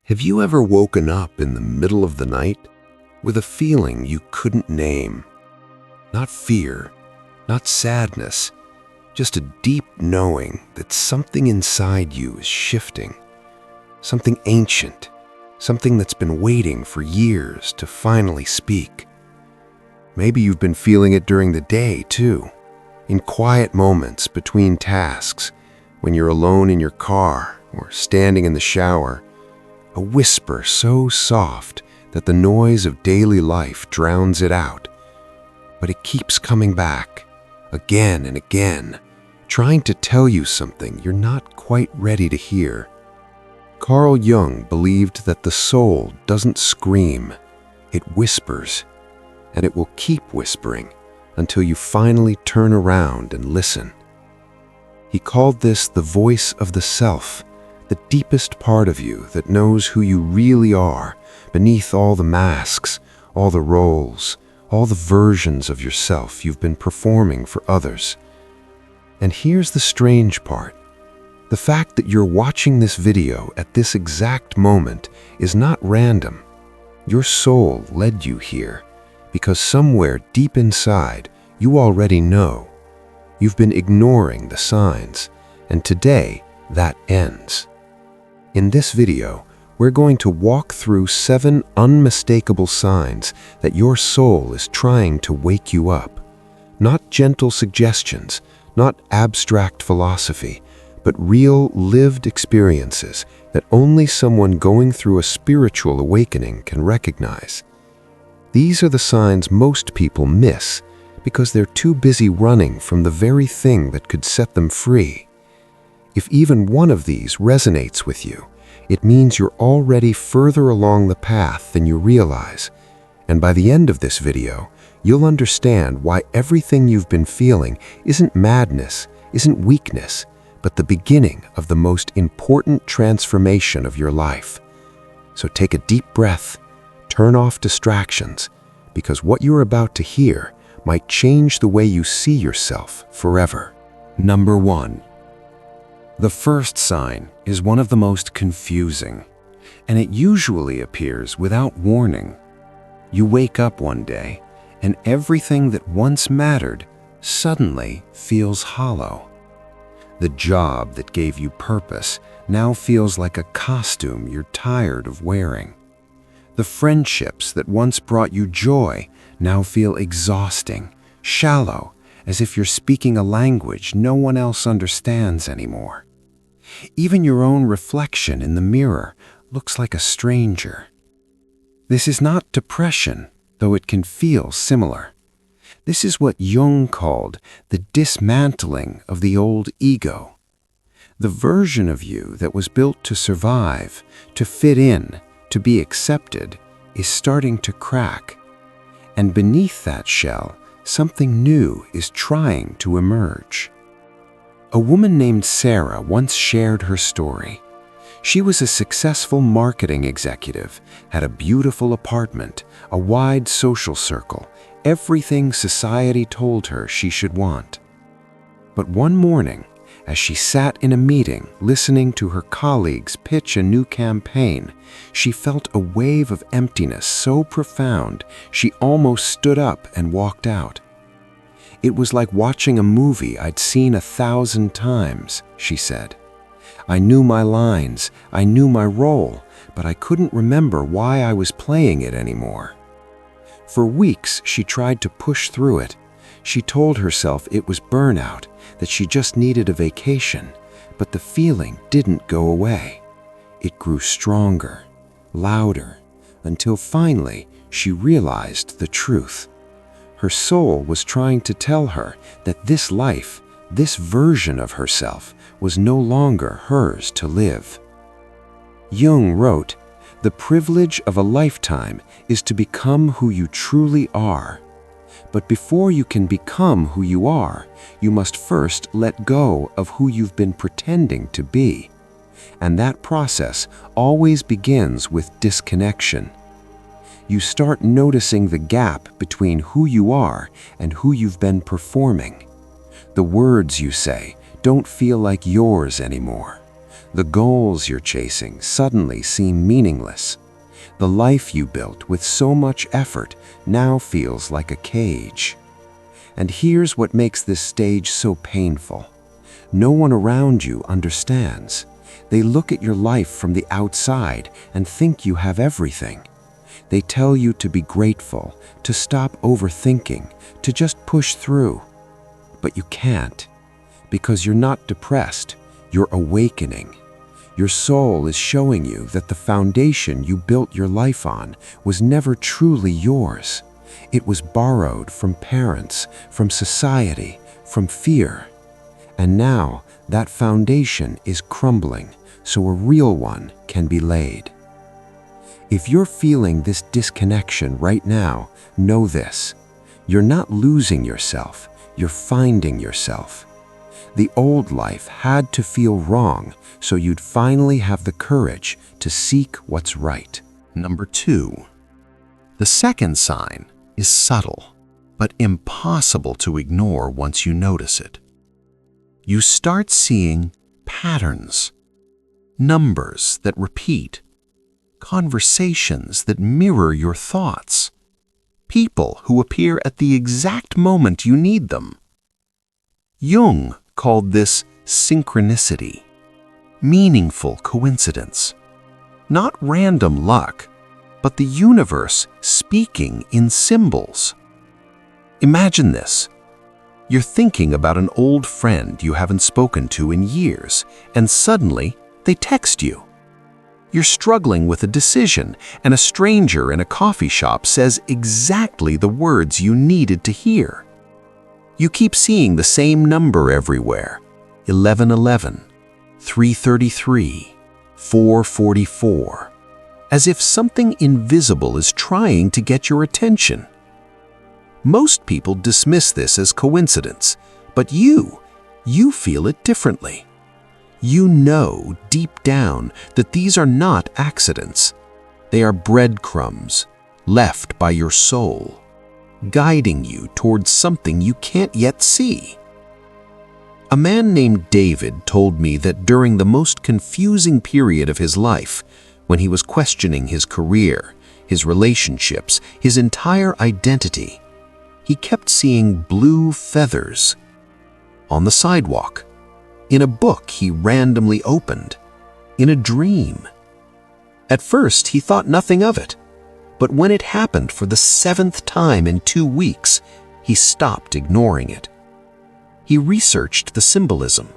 Have you ever woken up in the middle of the night with a feeling you couldn't name? Not fear, not sadness, just a deep knowing that something inside you is shifting. Something ancient, something that's been waiting for years to finally speak. Maybe you've been feeling it during the day too, in quiet moments between tasks, when you're alone in your car or standing in the shower. A whisper so soft that the noise of daily life drowns it out. But it keeps coming back, again and again, trying to tell you something you're not quite ready to hear. Carl Jung believed that the soul doesn't scream, it whispers, and it will keep whispering until you finally turn around and listen. He called this the voice of the self, the deepest part of you that knows who you really are beneath all the masks, all the roles, all the versions of yourself you've been performing for others. And here's the strange part. The fact that you're watching this video at this exact moment is not random. Your soul led you here because somewhere deep inside you already know. You've been ignoring the signs, and today that ends. In this video, we're going to walk through 7 unmistakable signs that your soul is trying to wake you up. Not gentle suggestions, not abstract philosophy, but real lived experiences that only someone going through a spiritual awakening can recognize. These are the signs most people miss because they're too busy running from the very thing that could set them free. If even one of these resonates with you, it means you're already further along the path than you realize. And by the end of this video, you'll understand why everything you've been feeling isn't madness, isn't weakness, but the beginning of the most important transformation of your life. So take a deep breath, turn off distractions, because what you're about to hear might change the way you see yourself forever. Number 1. The first sign is one of the most confusing, and it usually appears without warning. You wake up one day, and everything that once mattered suddenly feels hollow. The job that gave you purpose now feels like a costume you're tired of wearing. The friendships that once brought you joy now feel exhausting, shallow, as if you're speaking a language no one else understands anymore. Even your own reflection in the mirror looks like a stranger. This is not depression, though it can feel similar. This is what Jung called the dismantling of the old ego. The version of you that was built to survive, to fit in, to be accepted, is starting to crack. And beneath that shell, something new is trying to emerge. A woman named Sarah once shared her story. She was a successful marketing executive, had a beautiful apartment, a wide social circle, everything society told her she should want. But one morning, as she sat in a meeting listening to her colleagues pitch a new campaign, she felt a wave of emptiness so profound she almost stood up and walked out. It was like watching a movie I'd seen 1,000 times, she said. I knew my lines, I knew my role, but I couldn't remember why I was playing it anymore. For weeks, she tried to push through it. She told herself it was burnout, that she just needed a vacation, but the feeling didn't go away. It grew stronger, louder, until finally she realized the truth. Her soul was trying to tell her that this life, this version of herself, was no longer hers to live. Jung wrote, "The privilege of a lifetime is to become who you truly are. But before you can become who you are, you must first let go of who you've been pretending to be. And that process always begins with disconnection. You start noticing the gap between who you are and who you've been performing. The words you say don't feel like yours anymore. The goals you're chasing suddenly seem meaningless. The life you built with so much effort now feels like a cage. And here's what makes this stage so painful. No one around you understands. They look at your life from the outside and think you have everything. They tell you to be grateful, to stop overthinking, to just push through. But you can't, because you're not depressed, you're awakening. Your soul is showing you that the foundation you built your life on was never truly yours. It was borrowed from parents, from society, from fear. And now that foundation is crumbling, so a real one can be laid. If you're feeling this disconnection right now, know this. You're not losing yourself, you're finding yourself. The old life had to feel wrong, so you'd finally have the courage to seek what's right. Number 2. The second sign is subtle, but impossible to ignore once you notice it. You start seeing patterns, numbers that repeat, conversations that mirror your thoughts, people who appear at the exact moment you need them. Jung called this synchronicity, meaningful coincidence. Not random luck, but the universe speaking in symbols. Imagine this. You're thinking about an old friend you haven't spoken to in years, and suddenly they text you. You're struggling with a decision, and a stranger in a coffee shop says exactly the words you needed to hear. You keep seeing the same number everywhere: 1111, 333, 444, as if something invisible is trying to get your attention. Most people dismiss this as coincidence, but you feel it differently. You know deep down that these are not accidents. They are breadcrumbs left by your soul, guiding you towards something you can't yet see. A man named David told me that during the most confusing period of his life, when he was questioning his career, his relationships, his entire identity, he kept seeing blue feathers on the sidewalk, in a book he randomly opened, in a dream. At first, he thought nothing of it, but when it happened for the 7th time in 2 weeks, he stopped ignoring it. He researched the symbolism.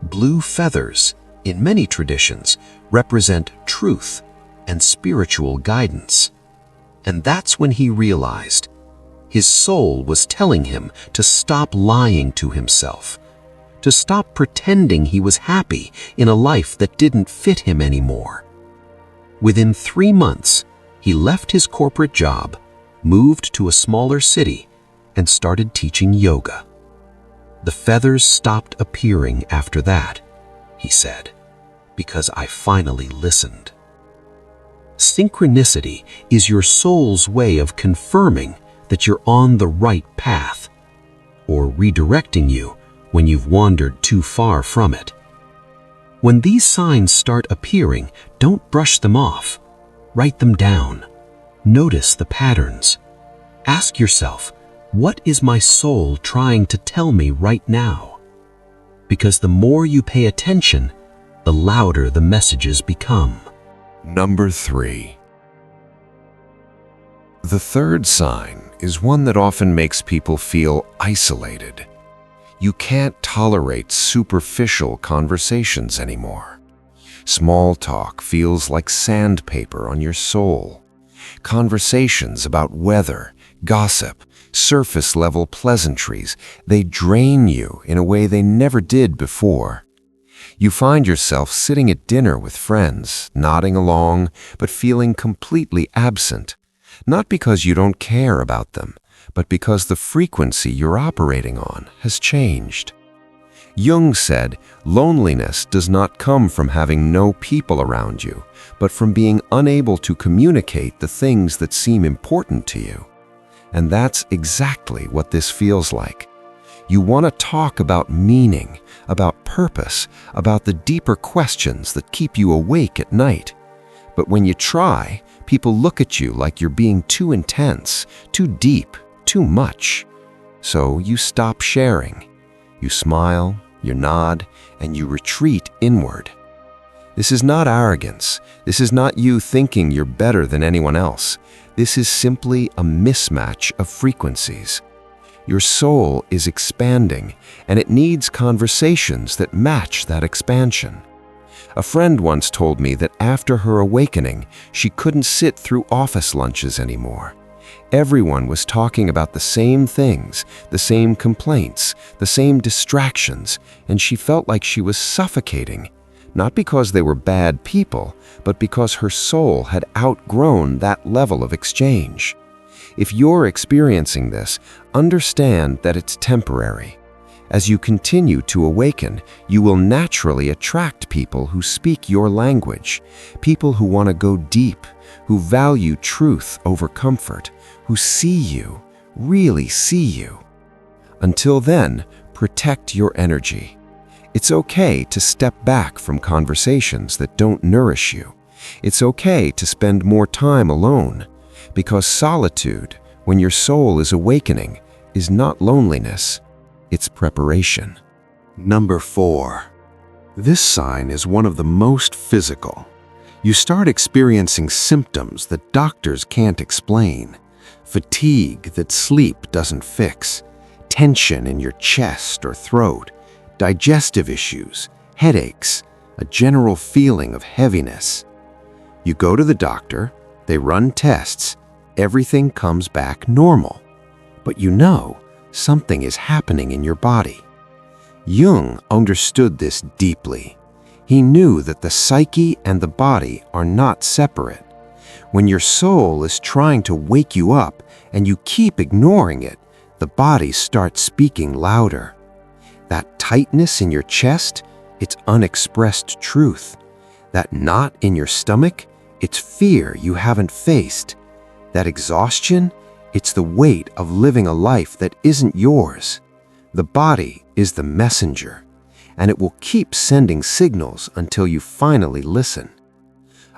Blue feathers, in many traditions, represent truth and spiritual guidance. And that's when he realized his soul was telling him to stop lying to himself, to stop pretending he was happy in a life that didn't fit him anymore. Within 3 months, he left his corporate job, moved to a smaller city, and started teaching yoga. The feathers stopped appearing after that, he said, because I finally listened. Synchronicity is your soul's way of confirming that you're on the right path, or redirecting you when you've wandered too far from it. When these signs start appearing, don't brush them off. Write them down. Notice the patterns. Ask yourself, what is my soul trying to tell me right now? Because the more you pay attention, the louder the messages become. Number 3. The third sign is one that often makes people feel isolated. You can't tolerate superficial conversations anymore. Small talk feels like sandpaper on your soul. Conversations about weather, gossip, surface-level pleasantries, they drain you in a way they never did before. You find yourself sitting at dinner with friends, nodding along, but feeling completely absent. Not because you don't care about them, but because the frequency you're operating on has changed. Jung said, loneliness does not come from having no people around you, but from being unable to communicate the things that seem important to you. And that's exactly what this feels like. You want to talk about meaning, about purpose, about the deeper questions that keep you awake at night. But when you try, people look at you like you're being too intense, too deep, too much. So you stop sharing. You smile, you nod, and you retreat inward. This is not arrogance. This is not you thinking you're better than anyone else. This is simply a mismatch of frequencies. Your soul is expanding, and it needs conversations that match that expansion. A friend once told me that after her awakening, she couldn't sit through office lunches anymore. Everyone was talking about the same things, the same complaints, the same distractions, and she felt like she was suffocating. Not because they were bad people, but because her soul had outgrown that level of exchange. If you're experiencing this, understand that it's temporary. As you continue to awaken, you will naturally attract people who speak your language, people who want to go deep, who value truth over comfort, who see you, really see you. Until then, protect your energy. It's okay to step back from conversations that don't nourish you. It's okay to spend more time alone, because solitude, when your soul is awakening, is not loneliness, it's preparation. Number 4. This sign is one of the most physical. You start experiencing symptoms that doctors can't explain. Fatigue that sleep doesn't fix. Tension in your chest or throat. Digestive issues, headaches, a general feeling of heaviness. You go to the doctor, they run tests, everything comes back normal. But you know something is happening in your body. Jung understood this deeply. He knew that the psyche and the body are not separate. When your soul is trying to wake you up and you keep ignoring it, the body starts speaking louder. That tightness in your chest, it's unexpressed truth. That knot in your stomach, it's fear you haven't faced. That exhaustion, it's the weight of living a life that isn't yours. The body is the messenger, and it will keep sending signals until you finally listen.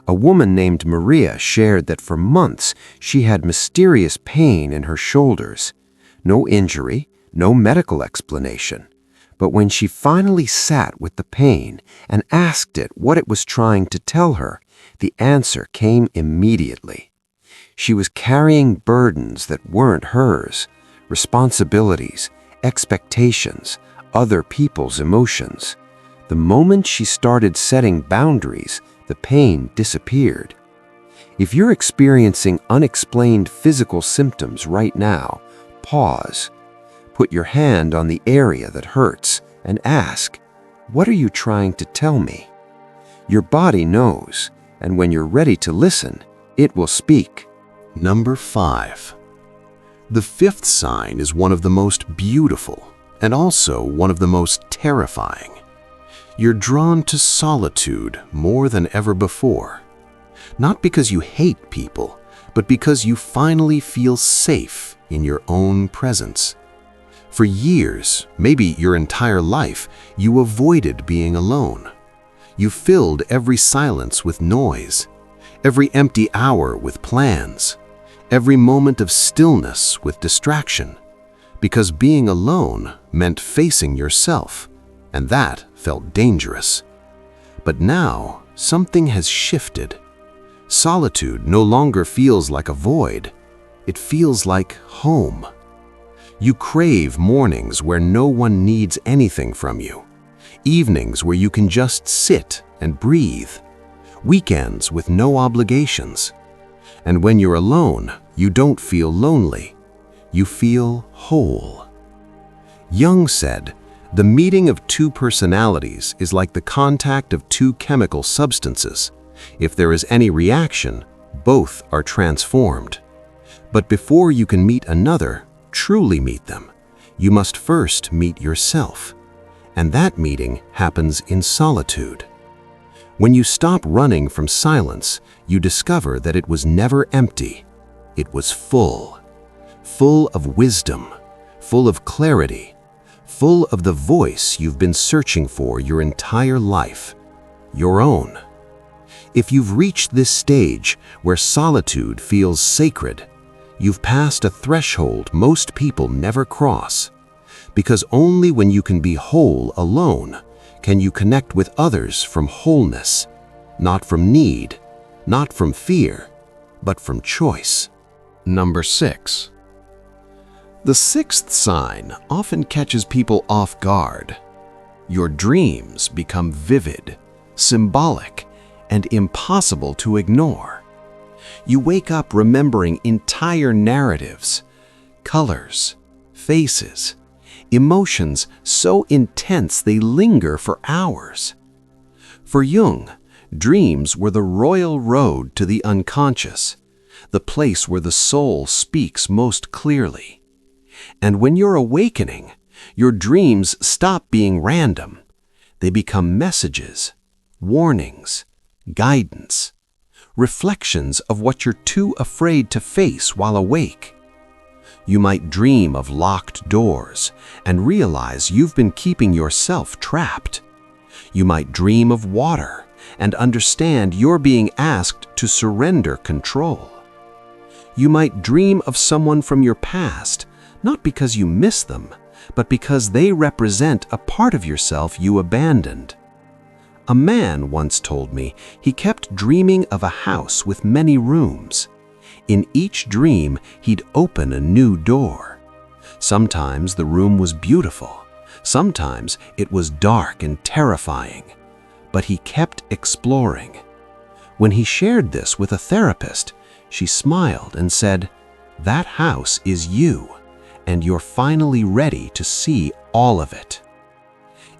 A woman named Maria shared that for months she had mysterious pain in her shoulders. No injury, no medical explanation. But when she finally sat with the pain and asked it what it was trying to tell her, the answer came immediately. She was carrying burdens that weren't hers, responsibilities, expectations, other people's emotions. The moment she started setting boundaries, the pain disappeared. If you're experiencing unexplained physical symptoms right now, pause. Put your hand on the area that hurts and ask, what are you trying to tell me? Your body knows, and when you're ready to listen, it will speak. Number 5. The 5th sign is one of the most beautiful and also one of the most terrifying. You're drawn to solitude more than ever before. Not because you hate people, but because you finally feel safe in your own presence. For years, maybe your entire life, you avoided being alone. You filled every silence with noise, every empty hour with plans, every moment of stillness with distraction, because being alone meant facing yourself, and that felt dangerous. But now, something has shifted. Solitude no longer feels like a void. It feels like home. You crave mornings where no one needs anything from you, evenings where you can just sit and breathe, weekends with no obligations. And when you're alone, you don't feel lonely. You feel whole. Jung said, the meeting of two personalities is like the contact of two chemical substances. If there is any reaction, both are transformed. But before you can meet another, truly meet them, you must first meet yourself. And that meeting happens in solitude. When you stop running from silence, you discover that it was never empty. It was full. Full of wisdom, full of clarity, full of the voice you've been searching for your entire life, your own. If you've reached this stage where solitude feels sacred, you've passed a threshold most people never cross. Because only when you can be whole alone can you connect with others from wholeness, not from need, not from fear, but from choice. Number 6. The sixth sign often catches people off guard. Your dreams become vivid, symbolic, and impossible to ignore. You wake up remembering entire narratives, colors, faces, emotions so intense they linger for hours. For Jung, dreams were the royal road to the unconscious, the place where the soul speaks most clearly. And when you're awakening, your dreams stop being random. They become messages, warnings, guidance, reflections of what you're too afraid to face while awake. You might dream of locked doors and realize you've been keeping yourself trapped. You might dream of water and understand you're being asked to surrender control. You might dream of someone from your past, not because you miss them, but because they represent a part of yourself you abandoned. A man once told me he kept dreaming of a house with many rooms. In each dream, he'd open a new door. Sometimes the room was beautiful. Sometimes it was dark and terrifying. But he kept exploring. When he shared this with a therapist, she smiled and said, "That house is you, and you're finally ready to see all of it."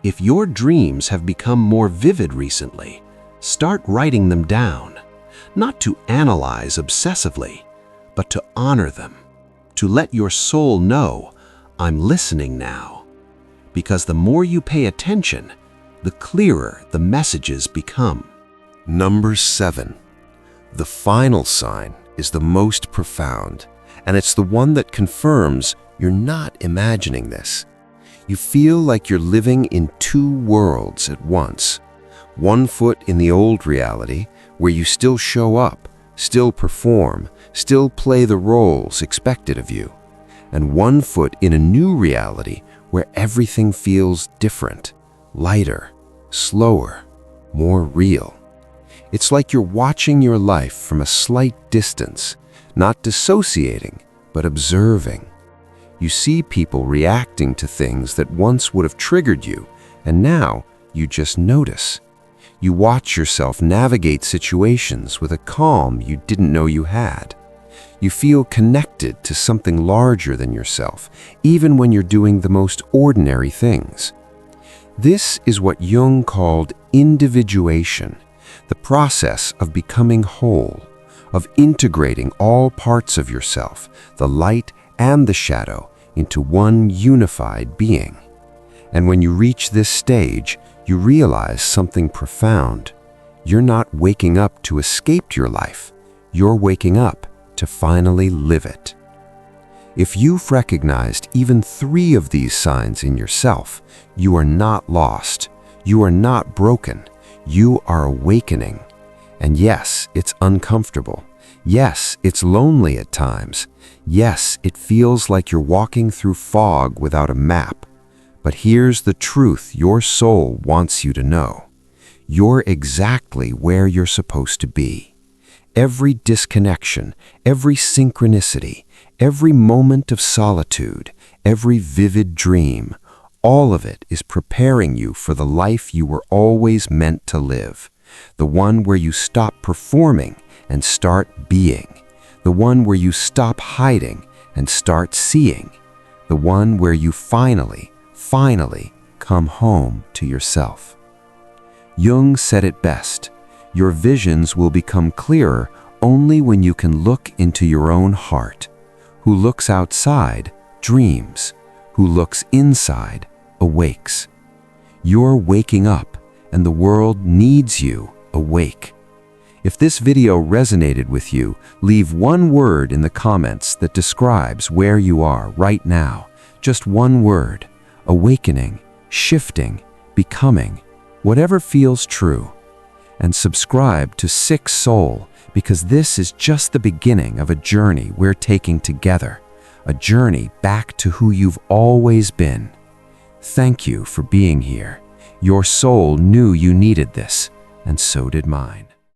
If your dreams have become more vivid recently, start writing them down, not to analyze obsessively, but to honor them, to let your soul know, "I'm listening now." Because the more you pay attention, the clearer the messages become. Number 7. The final sign is the most profound, and it's the one that confirms you're not imagining this. You feel like you're living in two worlds at once. One foot in the old reality, where you still show up, still perform, still play the roles expected of you. And one foot in a new reality, where everything feels different, lighter, slower, more real. It's like you're watching your life from a slight distance, not dissociating, but observing. You see people reacting to things that once would have triggered you, and now you just notice. You watch yourself navigate situations with a calm you didn't know you had. You feel connected to something larger than yourself, even when you're doing the most ordinary things. This is what Jung called individuation, the process of becoming whole, of integrating all parts of yourself, the light and the shadow, into one unified being. And when you reach this stage, you realize something profound. You're not waking up to escape your life. You're waking up to finally live it. If you've recognized even 3 of these signs in yourself, you are not lost. You are not broken. You are awakening. And yes, it's uncomfortable. Yes, it's lonely at times. Yes, it feels like you're walking through fog without a map. But here's the truth your soul wants you to know. You're exactly where you're supposed to be. Every disconnection, every synchronicity, every moment of solitude, every vivid dream, all of it is preparing you for the life you were always meant to live. The one where you stop performing and start being. The one where you stop hiding and start seeing. The one where you finally come home to yourself. Jung said it best. Your visions will become clearer only when you can look into your own heart. Who looks outside dreams. Who looks inside awakes. You're waking up, and the world needs you awake. If this video resonated with you, leave one word in the comments that describes where you are right now. Just one word. awakening, shifting, becoming, whatever feels true. And subscribe to Sick Soul, because this is just the beginning of a journey we're taking together, a journey back to who you've always been. Thank you for being here. Your soul knew you needed this, and so did mine.